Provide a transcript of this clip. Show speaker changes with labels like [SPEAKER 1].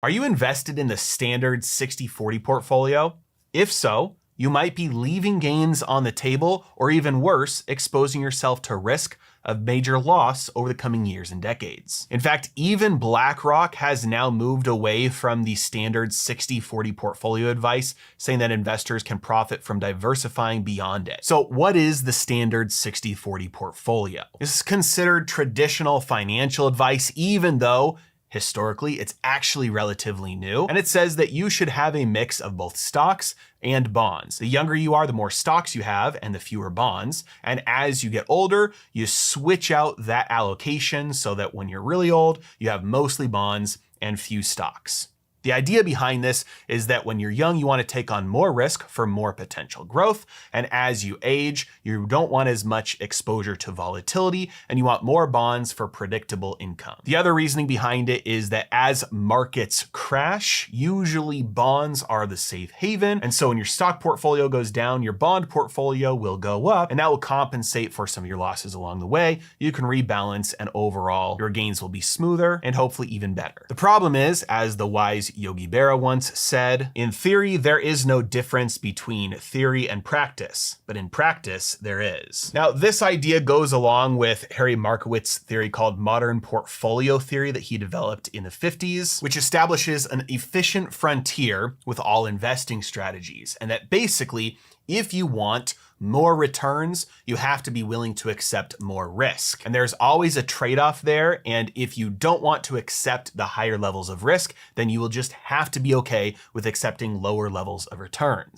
[SPEAKER 1] Are you invested in the standard 60-40 portfolio? If so, you might be leaving gains on the table, or even worse, exposing yourself to risk of major loss over the coming years and decades. In fact, even BlackRock has now moved away from the standard 60-40 portfolio advice, saying that investors can profit from diversifying beyond it. So what is the standard 60-40 portfolio? This is considered traditional financial advice, even though historically, it's actually relatively new, and it says that you should have a mix of both stocks and bonds. The younger you are, the more stocks you have and the fewer bonds. And as you get older, you switch out that allocation so that when you're really old, you have mostly bonds and few stocks. The idea behind this is that when you're young, you want to take on more risk for more potential growth. And as you age, you don't want as much exposure to volatility and you want more bonds for predictable income. The other reasoning behind it is that as markets crash, usually bonds are the safe haven. And so when your stock portfolio goes down, your bond portfolio will go up, and that will compensate for some of your losses along the way. You can rebalance, and overall your gains will be smoother and hopefully even better. The problem is, as the wise Yogi Berra once said, in theory, there is no difference between theory and practice, but in practice, there is. Now, this idea goes along with Harry Markowitz's theory called modern portfolio theory that he developed in the 50s, which establishes an efficient frontier with all investing strategies. And that basically, if you want more returns, you have to be willing to accept more risk. And there's always a trade-off there. And if you don't want to accept the higher levels of risk, then you will just have to be okay with accepting lower levels of returns.